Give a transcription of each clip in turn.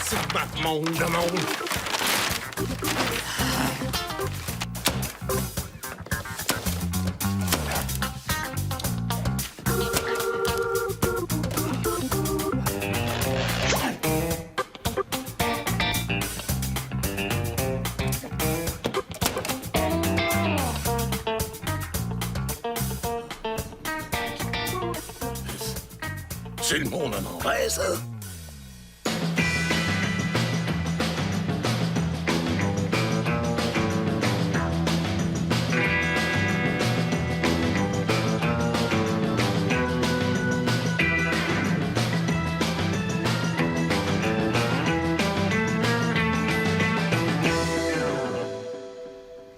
C'est pas monde de monde. C'est le monde en envers, ça.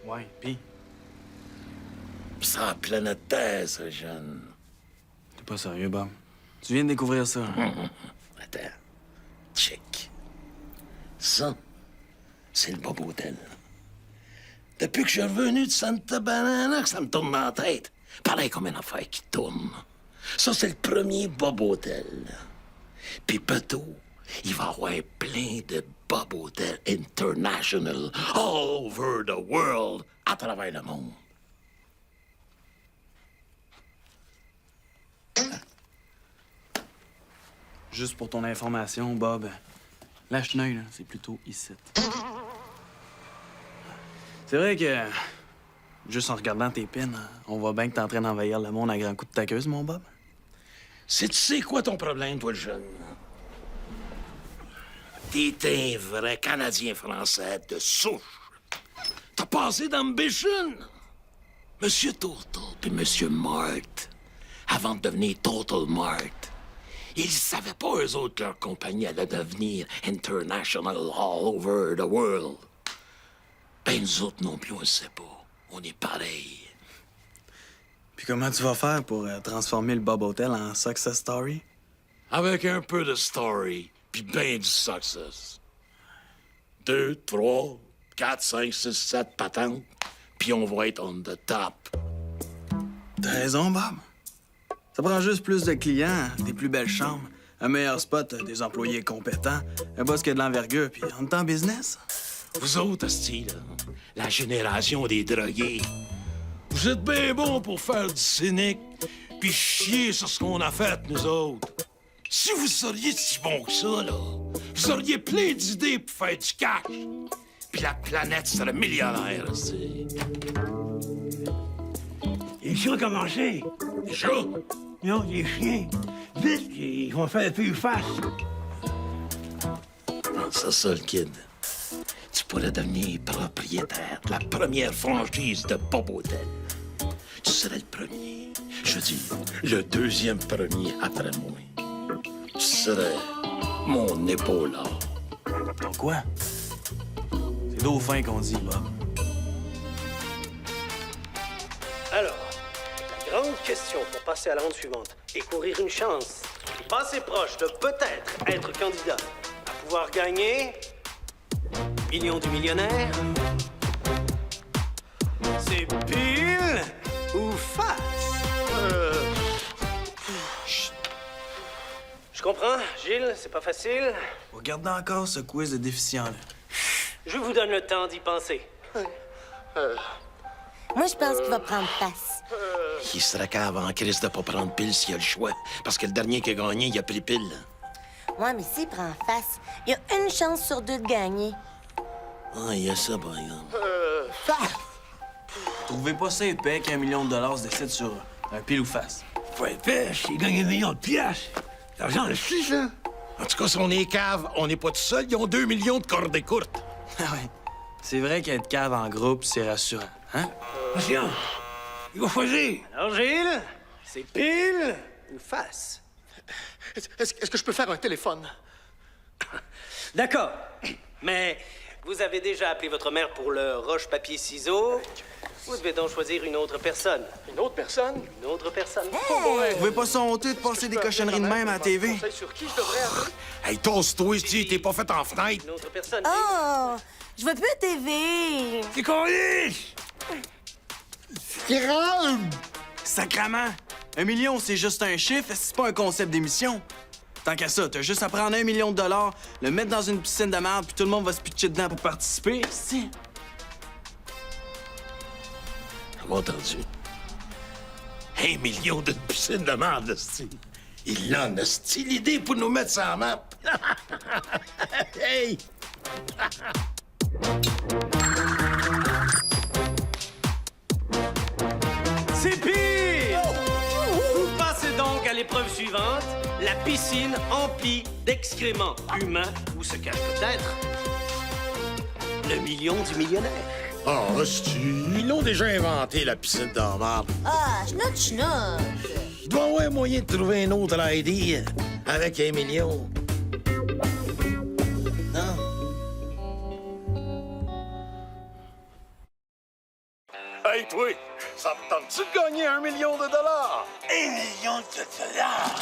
Ouais, pis? C'est la planète Terre, ça, jeune. T'es pas sérieux, Bob? Tu viens de découvrir ça. Attends. Check. Ça, c'est le Bob Hotel. Depuis que je suis revenu de Santa Banana, que ça me tourne dans la tête. Pareil comme une affaire qui tourne. Ça, c'est le premier Bob Hotel. Puis bientôt, il va y avoir plein de Bob Hotel International all over the world, à travers le monde. Juste pour ton information, Bob, la chenille, là, c'est plutôt ici. C'est vrai que, juste en regardant tes pins, on voit bien que t'es en train d'envahir le monde à grands coups de taqueuse, mon Bob. Tu sais quoi ton problème, toi, le jeune? T'es un vrai Canadien-Français de souche. T'as passé d'ambition. Monsieur Total puis Monsieur Mart, avant de devenir Total Mart, ils savaient pas, eux autres, que leur compagnie allait devenir international all over the world. Ben, nous autres non plus, on le sait pas. On est pareil. Puis comment tu vas faire pour transformer le Bob Hotel en success story? Avec un peu de story, puis ben du success. 2, 3, 4, 5, 6, 7 patentes, puis on va être on the top. T'as raison, Bob. Ça prend juste plus de clients, des plus belles chambres, un meilleur spot, des employés compétents, un boss qui a de l'envergure, puis on est en business. Vous autres, hostie, là, la génération des drogués, vous êtes bien bons pour faire du cynique puis chier sur ce qu'on a fait, nous autres. Si vous seriez si bons que ça, là, vous auriez plein d'idées pour faire du cash. Puis la planète serait millionnaire, hostie. Les chats ont mangé. Déjà? Non, les chiens. Vite, ils vont faire plus face. C'est ça, le kid. Tu pourrais devenir propriétaire de la première franchise de Bob Hotel. Tu serais le premier. Je dis, le deuxième premier après moi. Tu serais mon épaulard. Donc quoi? C'est dauphin qu'on dit, Bob. Alors, la grande question pour passer à la ronde suivante et courir une chance, pas assez proche de peut-être être candidat à pouvoir gagner million du millionnaire, c'est pile ou face? Je comprends, Gilles, c'est pas facile. Regardez encore ce quiz de déficient-là. Je vous donne le temps d'y penser. Moi, je pense qu'il va prendre face. Il serait cave en crise de pas prendre pile s'il a le choix. Parce que le dernier qui a gagné, il a pris pile. Ouais, mais s'il prend face, il y a une chance sur 2 de gagner. Ah, il y a ça, par exemple. Trouvez pas ça épais qu'un million de dollars se décide sur un pile ou face. Faut être pêche, ils gagnent 1 million de piastres. L'argent, le chie, ça. En tout cas, si on est cave, on n'est pas tout seul. Ils ont 2 millions de cordées courtes. Ah ouais. C'est vrai qu'être cave en groupe, c'est rassurant, hein? Patient, il va choisir. Alors, Gilles, C'est pile ou face? Est-ce que je peux faire un téléphone? D'accord. Mais vous avez déjà appelé votre mère pour le roche-papier-ciseaux. Vous devez donc choisir une autre personne. Une autre personne? Une autre personne. Vous pouvez pas honter de passer des cochonneries de même à la TV? Conseil sur qui je devrais appeler? Hey, tosse-toi, si t'es pas fait en fenêtre. Une autre personne. Oh, je vois plus la TV. T'es connu? Sacrement! 1 million, c'est juste un chiffre, c'est pas un concept d'émission. Tant qu'à ça, t'as juste à prendre 1 million de dollars, le mettre dans une piscine de merde, puis tout le monde va se pitcher dedans pour participer. Si. Entendu. 1 million de piscine de merde, esti. Il en a style l'idée pour nous mettre sur la map. Hey! C'est pire! Vous passez donc à l'épreuve suivante, la piscine emplie d'excréments humains où se cache peut-être le million du millionnaire. Oh, esti, ils l'ont déjà inventé, la piscine de merde. Ah, schnout. Il doit y avoir moyen de trouver un autre idée avec 1 million. Non? Hey, toi, ça me tente-tu de gagner 1 million de dollars? 1 million de dollars!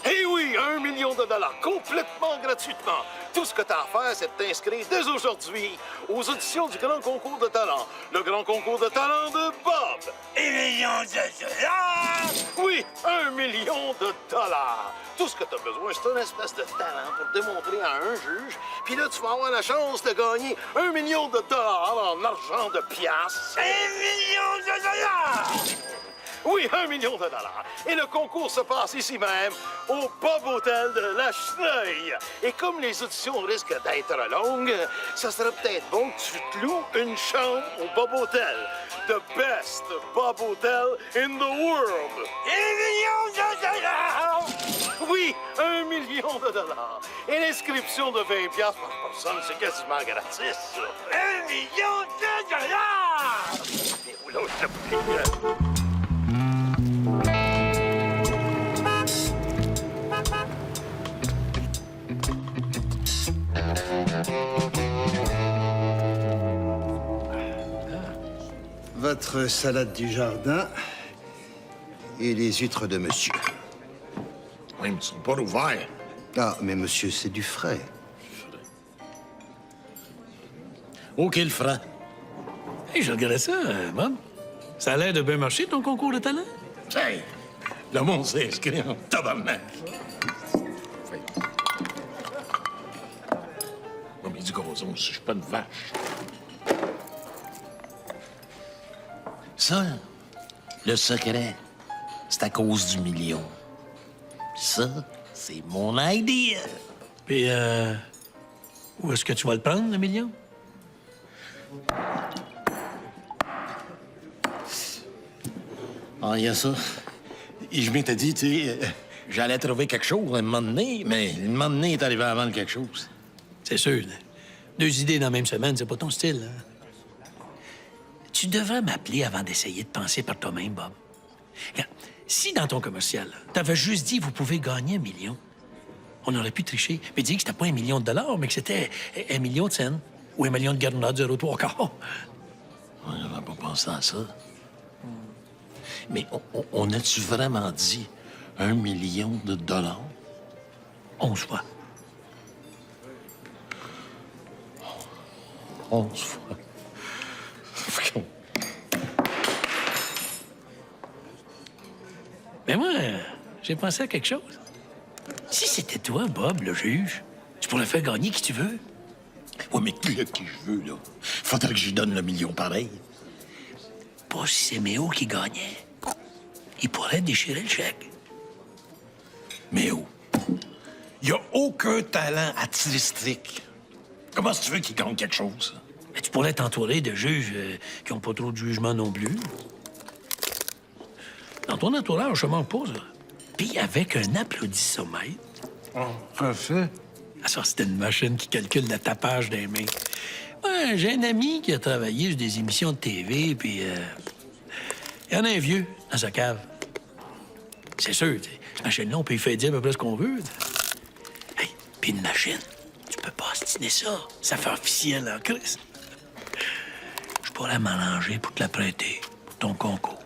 Eh oui, 1 million de dollars, complètement gratuitement. Tout ce que t'as à faire, c'est de t'inscrire dès aujourd'hui aux auditions du Grand Concours de talent. Le Grand Concours de talent de Bob. 1 million de dollars! Oui, 1 million de dollars. Tout ce que t'as besoin, c'est une espèce de talent pour démontrer à un juge. Puis là, tu vas avoir la chance de gagner 1 million de dollars en argent de piastres. 1 million de dollars! Oui, 1 million de dollars. Et le concours se passe ici même, au Bob Hotel de la Cheneuille. Et comme les auditions risquent d'être longues, ça serait peut-être bon que tu te loues une chambre au Bob Hotel. The best Bob Hotel in the world. 1 million de dollars! Oui, 1 million de dollars. Et l'inscription de 20 piastres par personne, c'est quasiment gratis, ça. 1 million de dollars! Et où là, je te prie, Votre salade du jardin et les huîtres de monsieur. Oui, mais ils sont pas ouverts. Ah, mais monsieur, c'est du frais. OK, le franc. Hey, je regardais ça, Bob. Ça a l'air de bien marcher, ton concours de talent. Hey, le monde s'est inscrit en tabarnak. Non, mais du gros on, je suis pas une vache. Ça, le secret, c'est à cause du million. Ça, c'est mon idée. Puis, où est-ce que tu vas le prendre, le million? Ah, il y a ça. Et je m'étais dit, tu sais, j'allais trouver quelque chose à un moment donné, mais le moment donné est arrivé avant quelque chose. C'est sûr. Deux idées dans la même semaine, c'est pas ton style, hein? Tu devrais m'appeler avant d'essayer de penser par toi-même, Bob. Regarde, si dans ton commercial, t'avais juste dit « vous pouvez gagner 1 million », on aurait pu tricher, mais dire que c'était pas 1 million de dollars, mais que c'était 1 million de cents ou 1 million de garnottes 0,3. On n'avait pas pensé à ça. Mais on a-tu vraiment dit 1 million de dollars? 11 fois. 11 fois. Mais moi, j'ai pensé à quelque chose. Si c'était toi, Bob, le juge, tu pourrais faire gagner qui tu veux. Oui, mais qui je veux, là? Faudrait que j'y donne le million pareil. Pas si c'est Méo qui gagnait. Il pourrait déchirer le chèque. Mais où? Il n'y a aucun talent artistique. Comment est-ce que tu veux qu'il gagne quelque chose? Mais tu pourrais t'entourer de juges qui n'ont pas trop de jugement non plus. Dans ton entourage, je manque pas, ça. Puis avec un applaudissomètre. Parfait. Ah, ça, c'était une machine qui calcule le tapage des mains. Ouais, j'ai un ami qui a travaillé sur des émissions de TV, puis il y en a un vieux dans sa cave. C'est sûr, tu sais, cette machine-là, on peut y faire dire à peu près ce qu'on veut. Hey, puis une machine, tu peux pas ostiner ça. Ça fait officiel, là, Chris. Je pourrais m'arranger pour te la prêter, pour ton concours.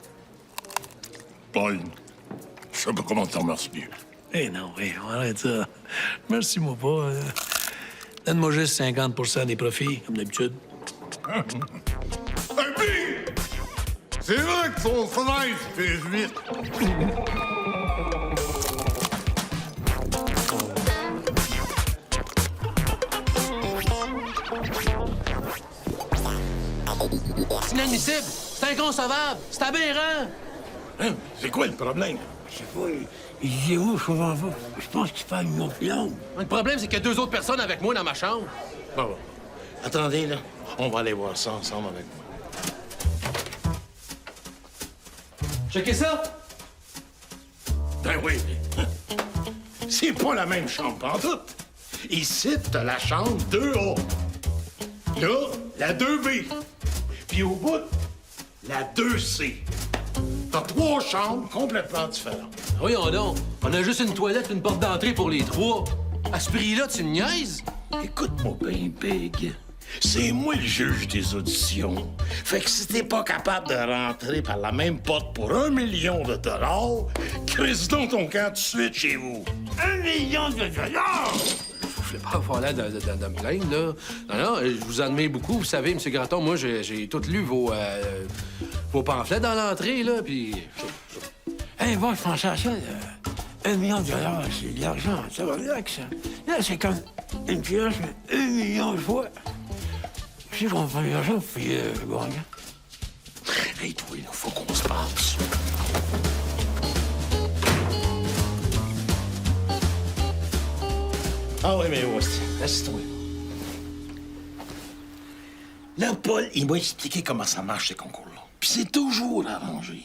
Paul, je sais pas comment te remercier. Eh non, oui, arrête ça. Merci, moi pas. Donne-moi juste 50 des profits, comme d'habitude. Hey, Bing! C'est vrai que son travail se fait vite. C'est inadmissible! C'est inconcevable! C'est aberrant! Hein? C'est quoi le problème? Je sais pas, il dit où, je comprends pas. Je pense qu'il parle une autre langue. Le problème, c'est qu'il y a 2 autres personnes avec moi dans ma chambre. Bon. Attendez, là. On va aller voir ça ensemble avec moi. Checkez ça! Ben oui. C'est pas la même chambre pantoute. Ici, t'as la chambre 2A. Là, la 2B. Puis au bout, la 2C. T'as 3 chambres complètement différentes. Voyons donc, on a juste une toilette et une porte d'entrée pour les 3. À ce prix-là, tu me niaises? Écoute-moi bien, Big. C'est moi le juge des auditions. Fait que si t'es pas capable de rentrer par la même porte pour $1 million, crise donc ton camp tout de suite chez vous. $1 million! Je vais pas avoir l'air de me plaindre, là. Non, je vous admire beaucoup. Vous savez, M. Gratton, moi, j'ai tout lu vos pamphlets dans l'entrée, là, puis... Hey, moi, je pensais à ça, là. $1 million, c'est de l'argent, ça va bien avec ça. Là, c'est comme une pièce, mais 1 million de fois. Je sais qu'on prend l'argent, puis bon, regarde. Hey, toi, là, faut qu'on se passe. Ah oui, mais aussi, laisse-toi. Là, Paul, il m'a expliqué comment ça marche, ces concours-là. Puis c'est toujours arrangé.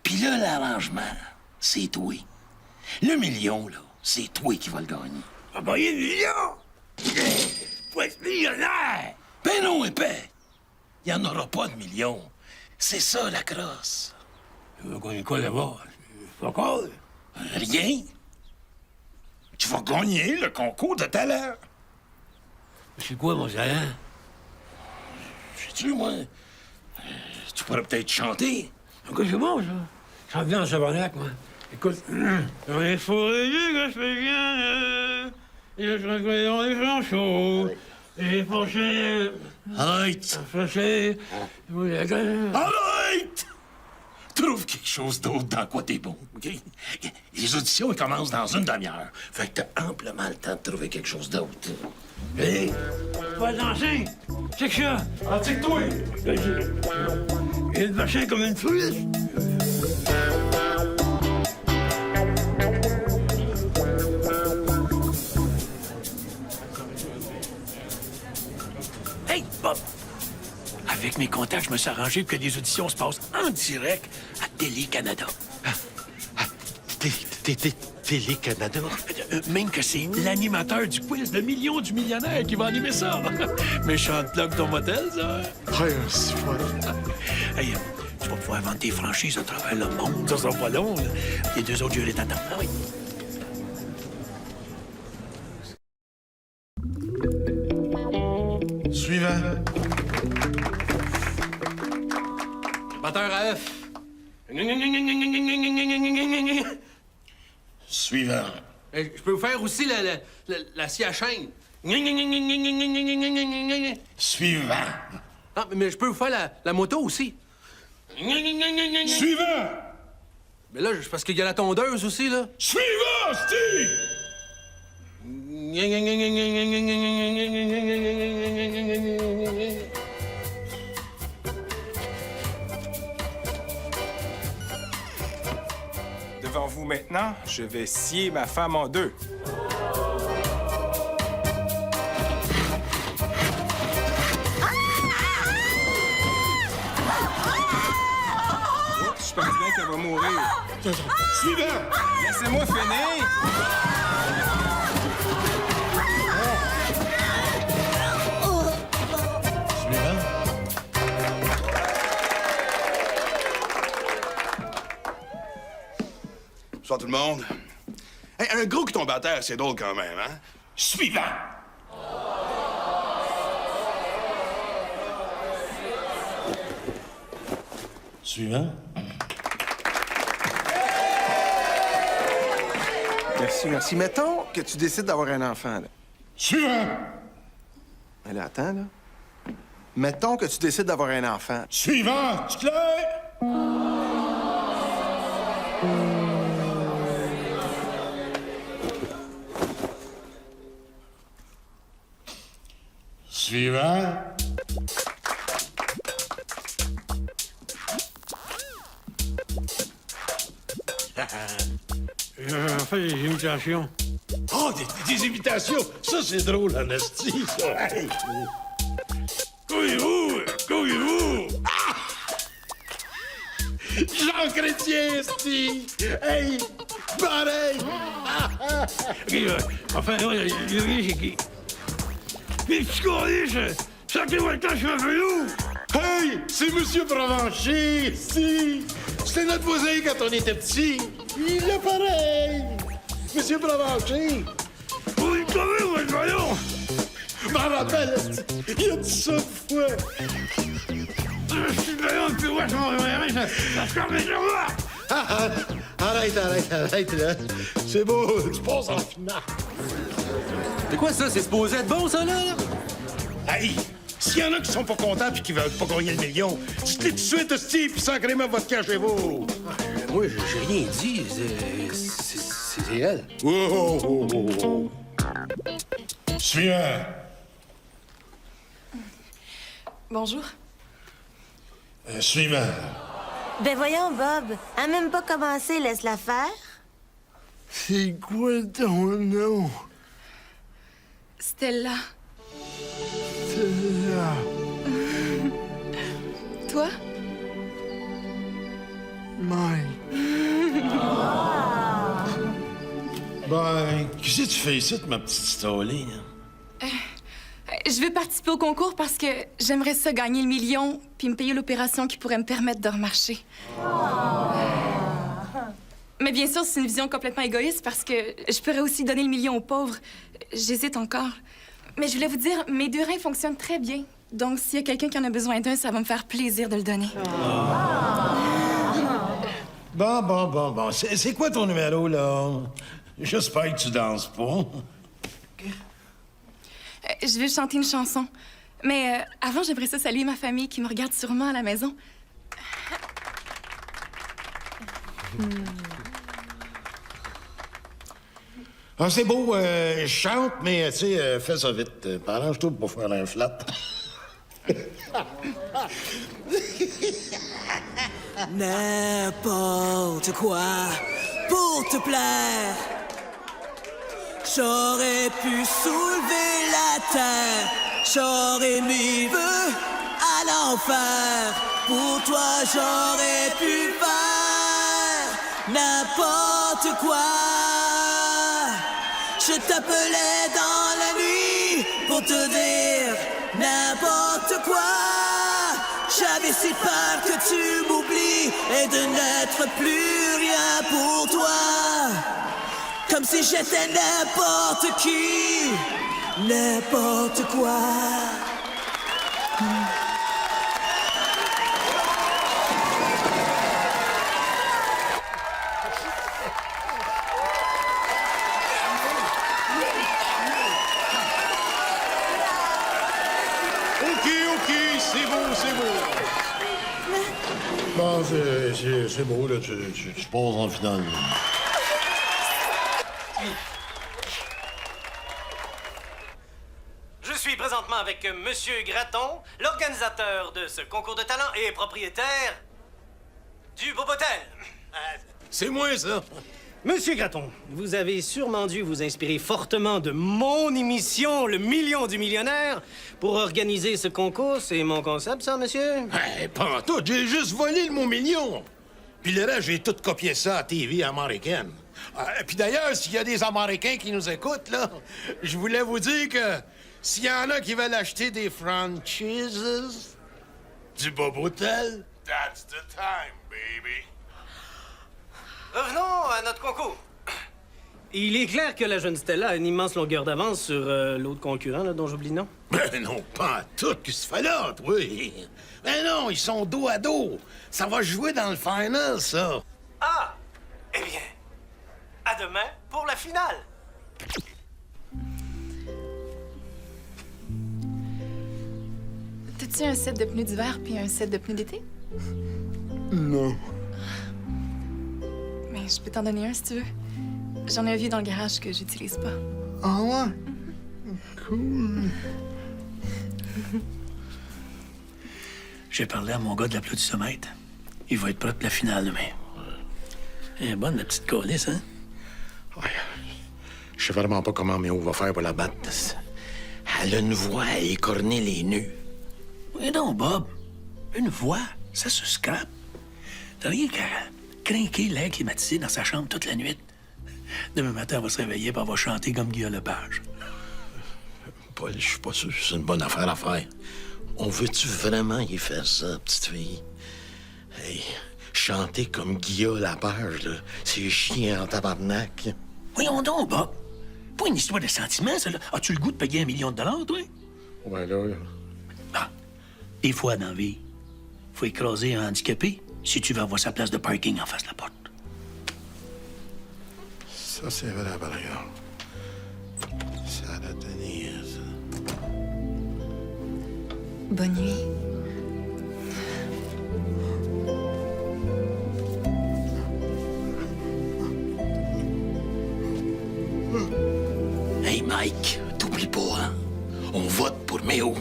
Puis là, l'arrangement, c'est toi. Le million, là, c'est toi qui vas le gagner. Ah, ben, il y a $1 million! Faut être millionnaire! Ben non, épais. Il n'y en aura pas de million. C'est ça, la crosse. Tu vas gagner quoi là-bas? Pas encore? Rien. Tu vas gagner le concours de talent. C'est quoi, mon salaire? Sais-tu, moi, tu pourrais peut-être chanter. Écoute, c'est bon, ça. Je chante bien en sabarnak, moi. Écoute, il faut dire que je fais bien, et je serai dans les champs chauds, et penché, Arrête! fâché, Arrête! Trouve quelque chose d'autre dans quoi t'es bon, OK? Les auditions, elles commencent dans une demi-heure. Fait que t'as amplement le temps de trouver quelque chose d'autre. Hé, va danser! C'est que ça! Ah, c'est toi! Il est machin comme une truite! Hey, Bob! Avec mes contacts, je me suis arrangé pour que les auditions se passent en direct à Télé-Canada. Télé-Canada? Même que c'est l'animateur du quiz, le million du millionnaire qui va animer ça. Méchante plug ton motel, ça. c'est fun. Hey, tu vas pouvoir vendre tes franchises à travers le monde. Ça sera pas long, là. Les 2 autres jurés t'attendent. Ah oui. Suivant. Batteur à F. Suivant. Je peux vous faire aussi la scie à chaîne. Suivant. Ah, mais je peux vous faire la moto aussi. Suivant! Mais là, c'est parce qu'il y a la tondeuse aussi, là. Suivant, Steve! Devant vous maintenant, je vais scier ma femme en 2. Oups, je pense bien qu'elle va mourir. Suivant! Laissez-moi finir! Bonsoir tout le monde. Hey, un gros qui tombe à terre, c'est drôle quand même, hein? Suivant! Suivant. Merci, merci. Mettons que tu décides d'avoir un enfant, là. Suivant. Allez, attends, là. Mettons que tu décides d'avoir un enfant. Suivant. C'est clair? Suivant. Je fais des imitations. Oh, des imitations! Ça, c'est drôle, en esti, ça! Hey. Couillez-vous! Couillez-vous! Ah! Jean Chrétien, esti! Hey! Pareil! Enfin, lui, c'est qui? Mais tu connais, sortez-moi le temps, je suis un velours! Hey! C'est Monsieur Provencher, esti! C'était notre voisin quand on était petits! Il est pareil! Monsieur Provencher! Vous le savez, moi, voyons! M'en rappelle, esti! Il a dit ça une fois! Je suis voyons, puis ouais, ça m'en ça se calme sur moi! Arrête, là! C'est beau, tu passes en finale! C'est quoi ça? C'est supposé être bon, ça, là? Hey! S'il y en a qui sont pas contents puis qui veulent pas gagner le million, dites-les tout de suite, hostie, puis sacrément votre cachez-vous! Moi, j'ai rien dit. C'est elle. Oh! Suivant! Bonjour. Suivant! Ben voyons, Bob. A même pas commencé, laisse-la faire. C'est quoi ton nom? Stella. Stella. Toi? Mike. Ben, qu'est-ce que tu fais ici, ma petite Stolly? Je veux participer au concours parce que j'aimerais ça gagner le million puis me payer l'opération qui pourrait me permettre de remarcher. Mais bien sûr, c'est une vision complètement égoïste parce que je pourrais aussi donner le million aux pauvres. J'hésite encore. Mais je voulais vous dire, mes 2 reins fonctionnent très bien. Donc, s'il y a quelqu'un qui en a besoin d'un, ça va me faire plaisir de le donner. Bon. C'est quoi ton numéro, là? J'espère que tu danses pas. Je vais chanter une chanson. Mais avant, j'aimerais ça saluer ma famille qui me regarde sûrement à la maison. Ah, c'est beau, je chante, mais, tu sais, fais ça vite. Arrange-toi pour faire un flat. N'importe quoi pour te plaire. J'aurais pu soulever la terre. J'aurais mis feu à l'enfer. Pour toi, j'aurais pu faire n'importe quoi. Je t'appelais dans la nuit pour te dire n'importe quoi. J'avais si peur que tu m'oublies et de n'être plus rien pour toi. Comme si j'étais n'importe qui, n'importe quoi. OK, c'est beau. Bon, c'est beau, là, tu passes en finale. Je suis présentement avec Monsieur Graton, l'organisateur de ce concours de talent et propriétaire du Bobotel. C'est moi, ça. Monsieur Graton, vous avez sûrement dû vous inspirer fortement de mon émission, Le Million du Millionnaire, pour organiser ce concours. C'est mon concept, ça, monsieur? Hey, pas en tout, j'ai juste volé le mot million. Puis le reste, j'ai tout copié ça à TV américaine. Puis d'ailleurs, s'il y a des Américains qui nous écoutent, là, je voulais vous dire que s'il y en a qui veulent acheter des franchises du Bobotel, That's the time, baby. Revenons à notre concours. Il est clair que la jeune Stella a une immense longueur d'avance sur l'autre concurrent, là, dont j'oublie le nom. Ben non, pas à tout. Qu'est-ce que tu fais là, toi? Ben non, ils sont dos à dos. Ça va jouer dans le final, ça. Ah! Eh bien, à demain pour la finale. T'as-tu un set de pneus d'hiver puis un set de pneus d'été? Non. Mais je peux t'en donner un si tu veux. J'en ai un vieux dans le garage que j'utilise pas. Ah ouais? Cool. J'ai parlé à mon gars de l'applaudissomètre. Il va être prêt pour la finale demain. Elle est bonne, la petite colisse, hein? Ouais. Je sais vraiment pas comment Méo va faire pour la battre. Elle a une voix à écorner les nœuds. Oui, non, Bob. Une voix, ça se scrape. T'as rien qu'à crinquer l'air climatisé dans sa chambre toute la nuit. Demain matin, elle va se réveiller et elle va chanter comme Guillaume Lepage. Paul, je suis pas sûr que c'est une bonne affaire à faire. On veut-tu vraiment y faire ça, petite fille? Hey, chanter comme Guillaume Lepage, là, c'est chiant en tabarnak. Voyons donc, Bob. Pas une histoire de sentiment, ça, là. As-tu le goût de payer $1 million, toi? Ouais, là. Ah, des fois, dans la vie, faut écraser un handicapé si tu veux avoir sa place de parking en face de la porte. Ça, c'est vrai, par exemple. Ça doit tenir, ça. Bonne nuit. Hey, Mike, t'oublies pas, hein? On vote pour Méo.